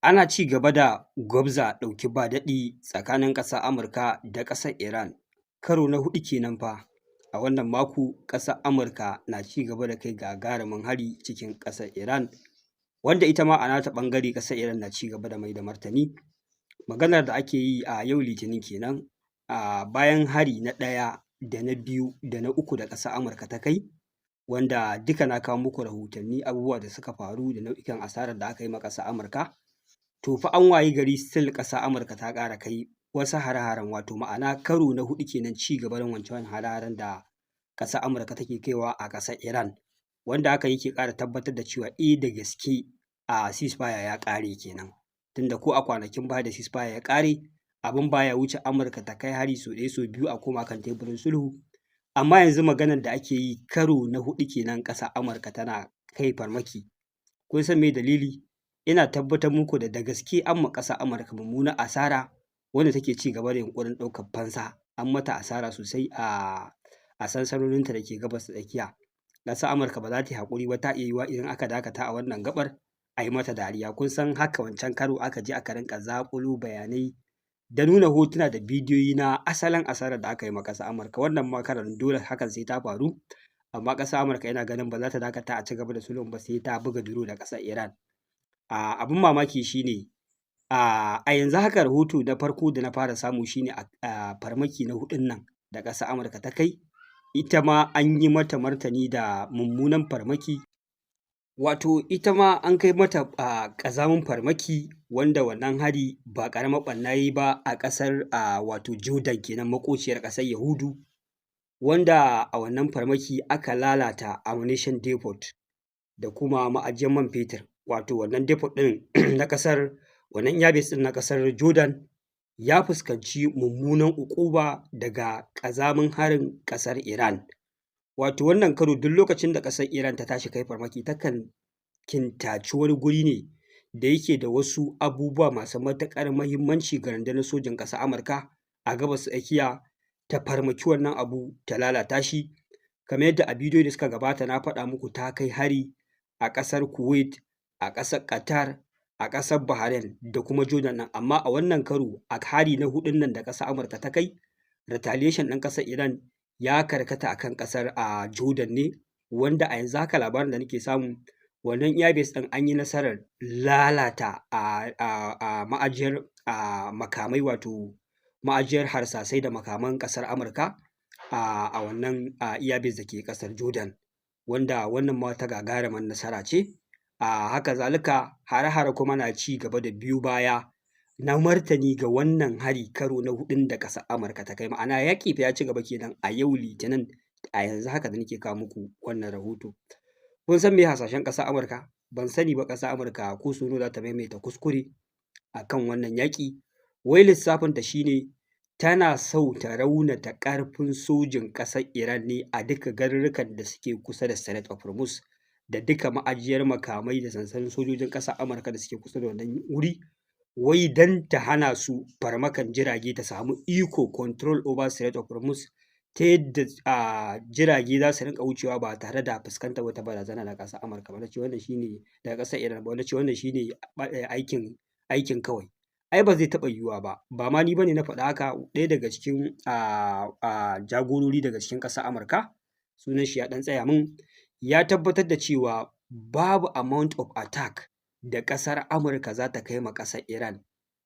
Ana ci gaba da gwabza ɗauki ba daɗi tsakanin ƙasar Amurka da ƙasar Iran. Karo na huɗu kenan fa. A wannan mako ƙasar Amurka na ci gaba da kai gagarumin hari cikin ƙasar Iran, wanda ita ma a nata ɓangare ƙasar Iran na ci gaba da mai da martani. Maganar da ake yi a yau Litinin kenan, bayan hari na ɗaya da na biyu da na uku da ƙasar Amurka ta kai, wanda duka na kawo muku rahotanni abubuwa da suka faru da nau'ikan asarar da aka yi ma ƙasar Amurka. To fa an wayi gari still ƙasar Amurka ta ƙara kai wasu hare-haren, wato ma'ana karo na huɗu kenan ci gaba da wancan hare-haren da ƙasar Amurka take kaiwa a ƙasar Iran, wanda hakan yake ƙara tabbatar da cewa da gaske ceasefire ya ƙare kenan. Tunda ko a kwanakin baya da ceasefire ya ƙare, abin baya wuce Amurka ta kai hari sau ɗaya sau biyu a koma kan teburin sulhu. Amma yanzu maganar da ake yi karo na huɗu kenan ƙasar Amurka tana kai farmaki. Kun san me dalili? Ina tabbatar muku da gaske an ma ƙasar Amurka mummunar asara, wanda take ci gaba da yunƙurin ɗaukar fansa. An mata asara sosai a sansanoninta da ke gabas ta tsakiya. Ƙasar Amurka ba za ta yi haƙuri ba, ta iya yiwuwa idan aka dakata a wannan gaɓar a yi mata dariya. Kun san haka wancan karo aka je aka rinƙa zaƙulo bayanai da nuna hotuna da bidiyoyi na asalin asarar da aka yi ma ƙasar Amurka. Wannan ma karon dole hakan sai ta faru, amma ƙasar Amurka ina ganin ba za ta dakata a ci gaba da sulhun ba, sai ta buga duro da ƙasar Iran. Abin mamaki shi ne, a yanzu haka rahoto na farko da na fara samu shi ne farmaki na huɗun nan da ƙasar Amurka ta kai, ita ma an yi mata martani da mummunan farmaki. Wato ita ma an kai mata ƙazamin farmaki, wanda wannan hari ba ƙaramar ɓarna ya yi ba a ƙasar wato Jordan kenan, maƙociyar ƙasar Yahudu, wanda a wannan farmaki aka lalata ammunition depot da kuma ma'ajiyar man fetur. Wato wannan depot ɗin na ƙasar, wannan airbase ɗin na ƙasar Jordan ya fuskanci mummunan uƙuba daga ƙazamin harin ƙasar Iran. Wato wannan karo duk lokacin da ƙasar Iran ta tashi kai farmaki, takan kintaci wani guri ne da yake da wasu abubuwa masu matuƙar muhimmanci ga rundunar sojin ƙasar Amurka a gabas ta tsakiya, ta farmaki wannan abu ta lalata shi. Kamar yadda a bidiyo da suka gabata na faɗa muku, ta kai hari a ƙasar Kuwait, a ƙasar Qatar, a ƙasar Bahrain da kuma Jordan ɗin. Amma a wannan karo a hari na huɗun nan da ƙasar Amurka ta kai, retaliation ɗin ƙasar Iran ya karkata a kan ƙasar Jordan ne, wanda a yanzu haka labarin da nake samu, wannan airbase ɗin an yi nasarar lalata ma'ajiyar makamai, wato ma'ajiyar harsasai da makaman ƙasar Amurka a wannan airbase da ke ƙasar Jordan, wanda wannan ma wata gagarumar nasara ce. Haka zalika hare-hare kuma na ci gaba da biyo baya na martani ga wannan hari karo na huɗun da ƙasar Amurka ta kai. Ma'ana yaƙi fa ya ci gaba kenan a yau Litinin, a yanzu haka da nake kawo muku wannan rahoto. Kun san me hasashen ƙasar Amurka? Ban sani ba ƙasar Amurka ko sau nawa za ta maimaita kuskure a kan wannan yaƙi. Wai lissafinta shi ne, tana so ta raunata ƙarfin sojin ƙasar Iran ne a duka garurrukan da suke kusa da Strait of Hormuz, da duka ma'ajiyar makamai da sansanin sojojin ƙasar Amurka da suke kusa da wannan wuri, wai don ta hana su farmakan jirage, ta samu iko control over Strait of Hormuz, ta yadda jirage za su rinƙa wucewa ba tare da fuskantar wata barazana daga ƙasar Amurka ba. Na ce wannan shi ne daga ƙasar Iran ba, na ce wannan shi ne aikin kawai. Ai ba zai taɓa yiwuwa ba, ba ma ni ba ne na faɗa haka, ɗaya daga cikin jagorori daga cikin ƙasar Amurka, sunan shi ya ɗan tsaya min, ya tabbatar da cewa babu amount of attack da ƙasar Amurka za ta kai ma ƙasar Iran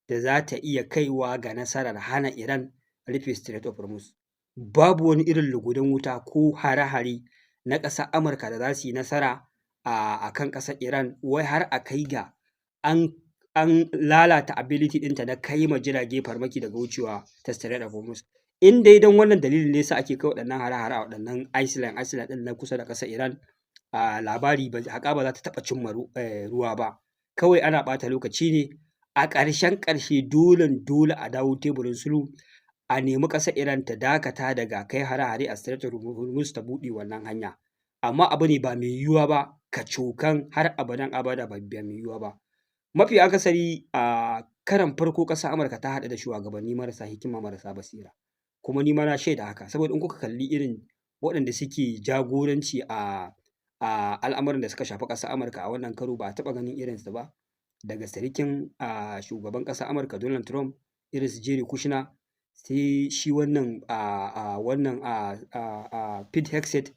da za ta iya kaiwa ga nasarar hana Iran rufe Strait of Hormuz. Babu wani irin lugudan wuta ko hare-hare na ƙasar Amurka da za su yi nasara a kan ƙasar Iran, wai har a kai ga an lalata ability ɗinta na kai ma jirage farmaki daga wucewa ta Strait of Hormuz. In dai don wannan dalilin ne yasa ake kai waɗannan hare-hare a waɗannan island ɗin na kusa da ƙasar Iran, labari haƙa ba za ta taɓa cimma ruwa ba. Kawai ana ɓata lokaci ne. A ƙarshen ƙarshe dole a dawo teburin sulhu, a nemi ƙasar Iran ta dakata daga kai hare-hare a Strait of Hormuz, ta buɗe wannan hanya. Amma abu ne ba mai yiwuwa ba, kacokan har abadan abada ba mai yiwuwa ba. Mafi akasari a karon farko ƙasar Amurka ta haɗu da shugabanni marasa hikima, marasa basira, kuma ni ma na shaida haka, saboda in kuka kalli irin waɗanda suke jagoranci a al'amuran da suka shafi ƙasar Amurka a wannan karo, ba a taɓa ganin irinsu ba. daga sirikin shugaban ƙasar Amurka Donald Trump irin su Jared Kushner, sai shi wannan Pete Hegseth,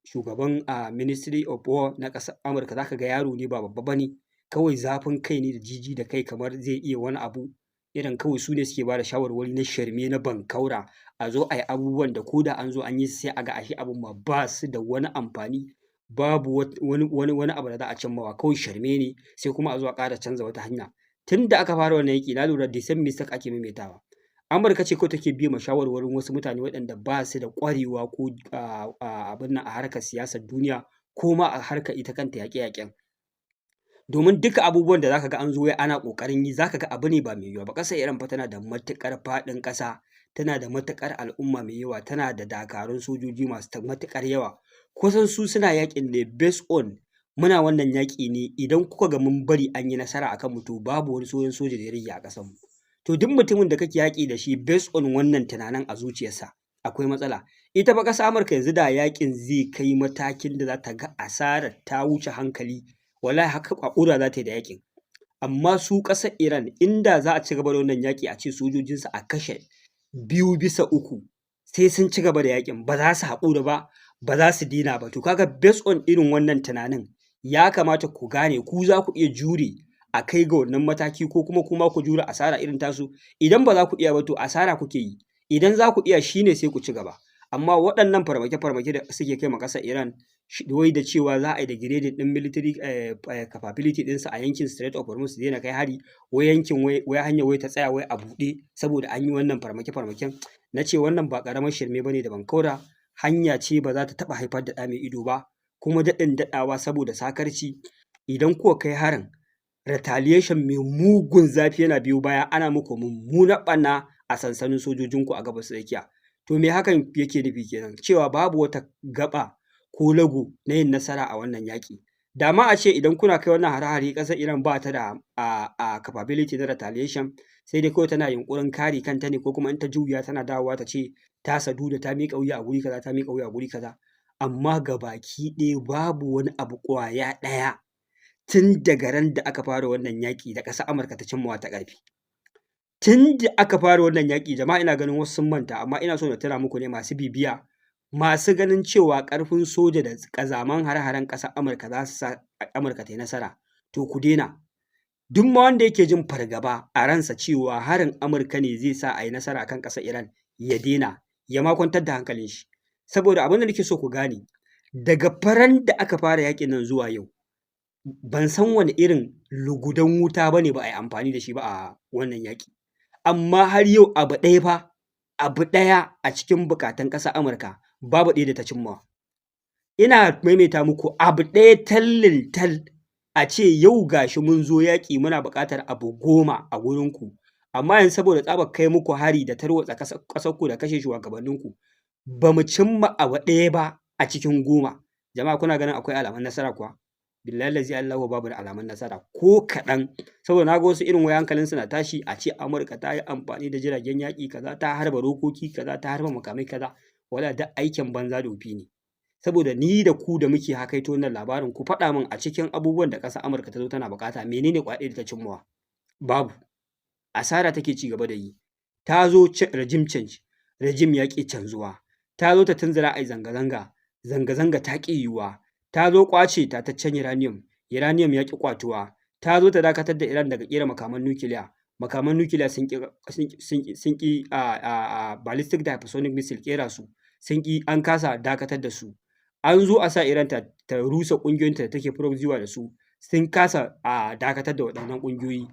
shugaban Ministry of War na ƙasar Amurka, za ka ga yaro ne ba babba ba ne, kawai zafin kai ne da jiji da kai kamar zai iya wani abu, irin kawai su ne suke ba da shawarwari na shirme na bankaura, a zo a yi abubuwan da ko da an zo an yi sai a ga ashe abin ma ba su da wani amfani, babu wani abu da za a cimmawa, kawai shirme ne, sai kuma a zo a ƙara canza wata hanya. Tun da aka fara wannan yaƙi na lura the same mistake ake maimaitawa. Amurka ce kawai take biye ma shawarwarin wasu mutane waɗanda ba su da ƙwarewa ko abin nan a harkar siyasar duniya ko ma a harkar ita kanta yaƙe-yaƙen. Domin duka abubuwan da zaka ga an zo ana ƙoƙarin yi, zaka ga abu ne ba mai yiwuwa ba. Ƙasar Iran fa tana da matuƙar faɗin ƙasa, tana da matuƙar al'umma mai yawa, tana da dakarun sojoji masu matuƙar yawa. Kusan su suna yaƙin ne based on muna wannan yaƙi ne idan kuka ga mun bari an yi nasara akan mu to babu wani soja da ya rage a ƙasar mu. To duk mutumin da kake yaƙi da shi based on wannan tunanin a zuciyarsa akwai matsala. Ita fa ƙasar Amurka yanzu da yaƙin zai kai matakin da za ta ga asarar ta wuce hankali, wallahi haka haƙura za ta yi da yaƙin. Amma su ƙasar Iran inda za a ci gaba da wannan yaƙi a ce sojojinsu a kashe 2/3 sai sun ci gaba da yaƙin, ba za su haƙura ba, ba za su daina ba. To kaga based on irin wannan tunanin ya kamata ku gane ku za ku iya jure a kai ga wannan mataki ko kuma ku jure asara irin tasu. Idan ba za ku iya ba to asara kuke yi, idan za ku iya shine sai ku ci gaba. Amma waɗannan farmake da suke kai ma ƙasar Iran wai da cewa za a yi da grading ɗin military capability ɗinsu a yankin Strait of Hormuz su daina kai hari, wai yankin wai hanyar wai ta tsaya wai a buɗe saboda an yi wannan farmake-farmaken. Na ce wannan ba ƙaramar shirme ba ne da bankaura, hanya ce ba za ta taɓa haifar da ɗa mai ido ba, kuma daɗin daɗawa saboda sakarci idan kuka kai harin retaliation mai mugun zafi yana biyo baya, ana muku mummunar ɓanna a sansanin sojojinku a gabas tsakiya. To me hakan yake nufi kenan? Cewa babu wata gaba ko lago na yin nasara a wannan yaƙi. Da ma a ce idan kuna kai wannan hare-hare ƙasar Iran ba ta da capability na retaliation, sai dai kawai tana yunƙurin kare kanta ne, ko kuma in ta juya tana dawowa ta ce ta sadu da ta miƙa wuya a guri kaza, ta miƙa wuya a guri kaza. Amma gabaki ɗaya babu wani abu ƙwaya ɗaya tun daga ran da aka fara wannan yaƙi da ƙasar Amurka ta cimmawa ta ƙarfi. Tun da aka fara wannan yaƙi jama'a ina ganin wasu sun manta, amma ina so na tuna muku ne masu bibiya, masu ganin cewa ƙarfin soja da ƙazaman hare-haren ƙasar Amurka za su sa Amurka ta yi nasara. To ku daina. Duk ma wanda yake jin fargaba a ransa cewa harin Amurka ne zai sa a yi nasara akan ƙasar Iran, ya daina, ya ma kwantar da hankalin shi. Saboda abin da nake so ku gane, daga faran da aka fara yaƙin nan zuwa yau, ban san wani irin lugudan wuta ba ne ba a yi amfani da shi ba a wannan yaƙi. Amma har yau abu ɗaya a cikin buƙatun ƙasar Amurka babu ɗaya da ta cimmawa. Ina maimaita muku abu ɗaya tallin tal, a ce yau gashi mun zo yaƙi muna buƙatar abu 10 a gurinku, amma yanzu saboda tsabar kai muku hari da tarwatsa ƙasarku da kashe shugabanninku ba mu cimma abu ɗaya ba a cikin 10. Jama'a kuna ganin akwai alamun nasara kuwa? Billahi lazi Allahu babu da alamun nasara ko kaɗan. Saboda na ga wasu irin wai hankalinsu na tashi a ce Amurka ta yi amfani da jiragen yaƙi kaza, ta harba rokoki kaza, ta harba makamai kaza. Wala duk aikin banza da wofi ne. Saboda ni da ku da muke hakaito wannan labarin, ku faɗa min a cikin abubuwan da ƙasar Amurka ta zo tana buƙata menene ƙwaya ɗaya da ta cimmawa? Babu. Asara take ci gaba da yi. Ta zo regime change, regime ya ƙi canzuwa. Ta zo ta tunzura a yi zanga-zanga, zanga-zanga ta ƙi yiwuwa. Ta zo ƙwace tataccen uranium, uranium ya ƙi ƙwatuwa. Ta zo ta dakatar da Iran daga ƙera makaman nukiliya. Makaman nukiliya sun ƙi ballistic da hypersonic missile ƙera su, sun ƙi, an kasa dakatar da su. An zo a sa Iran ta rusa ƙungiyoyinta da take proxy war da su, sun kasa dakatar da waɗannan ƙungiyoyi.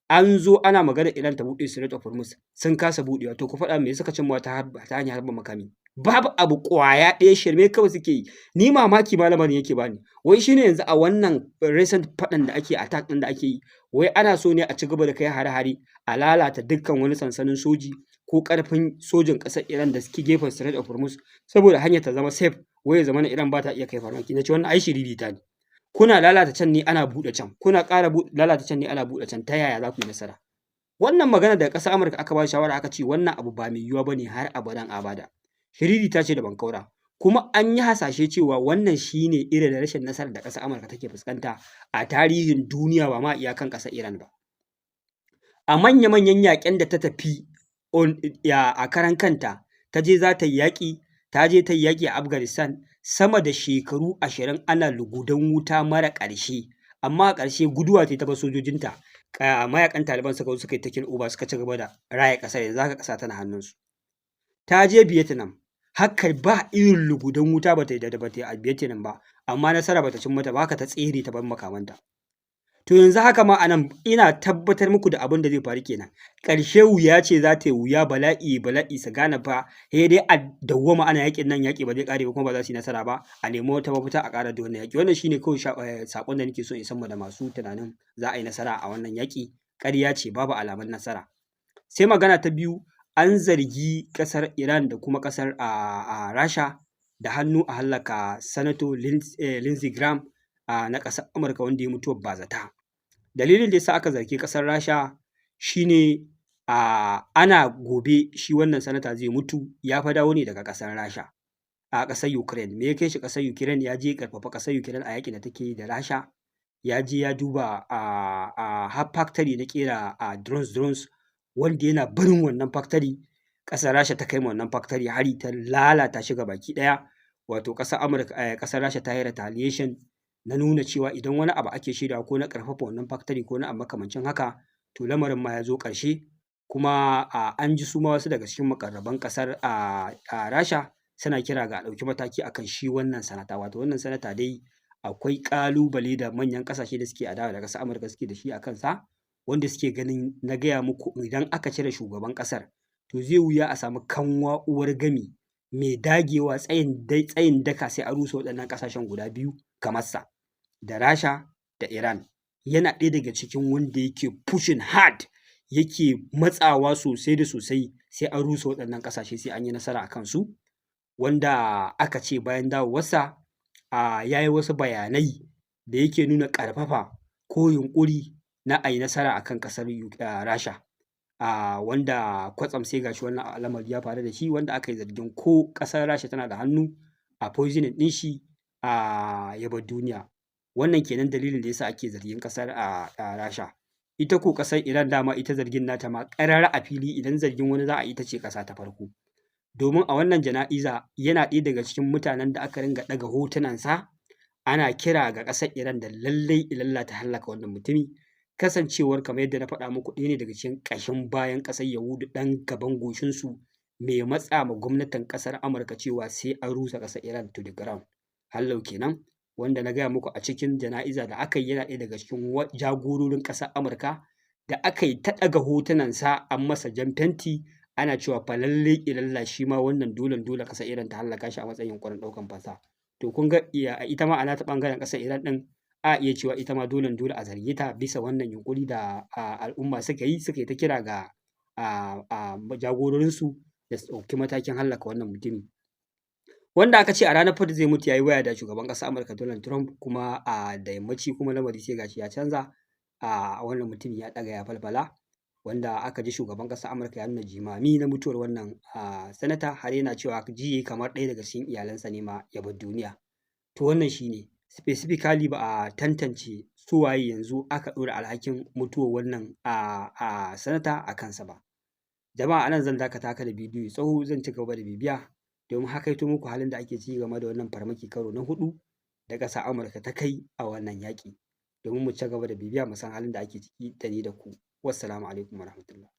An zo ana magana Iran ta buɗe Strait of Hormuz, sun kasa buɗewa. To ku faɗa me suka cimma ta hanyar harba makami? Babu abu ƙwaya ɗaya, shirme kawai suke yi. Ni mamaki ma lamarin yake bani. Wai shine yanzu a wannan recent faɗan da ake, attack ɗin da ake yi, wai ana so ne a ci gaba da kai hare-hare a lalata dukkan wani sansanin soji ko ƙarfin sojin ƙasar Iran da suke gefen Strait of Hormuz saboda hanyar ta zama safe, wai ya zamana Iran ba ta iya kai farmaki. Na ce wannan ai shiririta ne. Kuna lalata can ne ana buɗe can, kuna ƙara lalata can ne ana buɗe can, ta yaya za ku yi nasara? Wannan magana daga ƙasar Amurka aka ba shawara aka ce wannan abu ba mai yiwuwa ba ne har abadan abada. Shiririta ce da bankaura. kuma an yi hasashe cewa wannan shi ne irin rashin nasarar da ƙasar Amurka take fuskanta a tarihin duniya ba ma iyakan ƙasar Iran ba. A manya-manyan yaƙen da ta tafi a karan kanta, ta je za ta yi yaƙi, ta je ta yi yaƙi a Afghanistan sama da shekaru 20 ana lugudan wuta mara ƙarshe, amma a ƙarshe guduwa ta bar sojojinta, mayaƙan Taliban suka zo suka yi taking over suka ci gaba da raya ƙasar, yanzu haka ƙasa tana hannunsu. Ta je Vietnam, haka ba irin lugudan wuta ba ta yi a Vietnam ba, amma nasara ba ta cin mata ba, haka ta tsere ta bar makamanta. To yanzu haka ma a nan ina tabbatar muku da abin da zai faru kenan. Ƙarshe wuya ce za ta yi wuya, bala'i su gane fa sai dai a dawwama ana yaƙin nan, yaƙi ba zai ƙare ba kuma ba za su yi nasara ba, a nemi wata mafita a ƙara da wannan yaƙi. Wannan shi ne kawai saƙon da nake so in isar da masu tunanin za a yi nasara a wannan yaƙi. Ƙarya ce, babu alamun nasara. Sai magana ta biyu, an zargi ƙasar Iran da kuma ƙasar Rasha da hannu a hallaka Sanato Lindsey Graham na ƙasar Amurka wanda ya mutuwar bazata. Dalilin da ya sa aka zargi ƙasar Rasha shi ne ana gobe shi wannan sanata zai mutu, ya fa dawo ne daga ƙasar Rasha a ƙasar Ukraine. Me ya kai shi ƙasar Ukraine? Ya je ƙarfafa ƙasar Ukraine a yaƙin da take yi da Rasha. Ya je ya duba har factory na ƙera drones wanda yana barin wannan factory, ƙasar Rasha ta kai ma wannan factory hari ta lalata shi gabaki ɗaya. Wato ƙasar Rasha ta yi retaliation na nuna cewa idan wani abu ake shiryawa ko na ƙarfafa wannan factory ko na abu makamancin haka, to lamarin ma ya zo ƙarshe. Kuma an ji su ma wasu daga cikin muƙarraban ƙasar Rasha suna kira ga a ɗauki mataki a kan shi wannan sanata. Wato wannan sanata dai akwai ƙalubale da manyan ƙasashe da suke adawa da ƙasar Amurka suke da shi a kansa, wanda suke ganin, na gaya muku, idan aka cire shugaban ƙasar to zai wuya a samu kanwa uwar gami mai dagewa tsayin daka sai a rusa waɗannan ƙasashen guda biyu kamar sa. Da Rasha da Iran, yana ɗaya daga cikin wanda yake pushing hard, yake matsawa sosai da sosai sai an rusa waɗannan ƙasashe, sai an yi nasara a kansu. Wanda aka ce bayan dawowarsa ya yi wasu bayanai da yake nuna ƙarfafa ko yunƙuri na a yi nasara a kan ƙasar Rasha. Wanda kwatsam sai ga shi wannan al'amari ya faru da shi, wanda aka yi zargin ko ƙasar Rasha tana da hannu a poisoning ɗin shi ya bar duniya. Wannan kenan dalilin da ya sa ake zargin ƙasar Rasha. Ita ko ƙasar Iran dama ita zargin nata ma ƙarara a fili, idan zargin wani za a yi, ita ce ƙasa ta farko. Domin a wannan jana'iza yana ɗaya daga cikin mutanen da aka ringa ɗaga hotunansa ana kira ga ƙasar Iran da lallai ilalla ta hallaka wannan mutumi, kasancewar kamar yadda na faɗa muku ɗaya ne daga cikin ƙashin bayan ƙasar Yahudu, ɗan gaban goshinsu mai matsa ma gwamnatin ƙasar Amurka cewa sai an rusa ƙasar Iran to the ground. Hallau kenan, wanda na gaya muku a cikin jana'iza da aka yi yana ɗaya daga cikin jagororin ƙasar Amurka da aka yi ta ɗaga hotunansa an masa jan fenti, ana cewa fa lallai ilalla shi ma wannan dole ƙasar Iran ta hallaka shi a matsayin yunƙurin ɗaukan fansa. To kun ga ita ma a nata ɓangaren ƙasar Iran ɗin a iya cewa ita ma dole a zarge ta bisa wannan yunƙuri da al'umma suka yi ta kira ga jagororinsu da su ɗauki matakin hallaka wannan mutumi. Wanda aka ce a ranar da zai mutu ya yi waya da shugaban ƙasar Amurka Donald Trump, kuma da yammaci kuma lamari sai gashi ya canza, wannan mutumi ya ɗaga ya falfala, wanda aka ji shugaban ƙasar Amurka ya nuna jimami na mutuwar wannan sanata, har yana cewa ji kamar ɗaya daga cikin iyalansa ne ma ya bar duniya. To wannan shi ne specifically ba a tantance su waye yanzu aka ɗora alhakin mutuwar wannan sanata a kansa ba. Jama'a anan zan dakata haka da bidiyo tsawo, zan ci gaba da bibiya domin hakaito muku halin da ake ciki game da wannan farmaki karo na 4 da ƙasar Amurka ta kai a wannan yaƙi, domin mu ci gaba da bibiya mu san halin da ake ciki da ni da ku. Wassalamu alaikum warahmatullahi.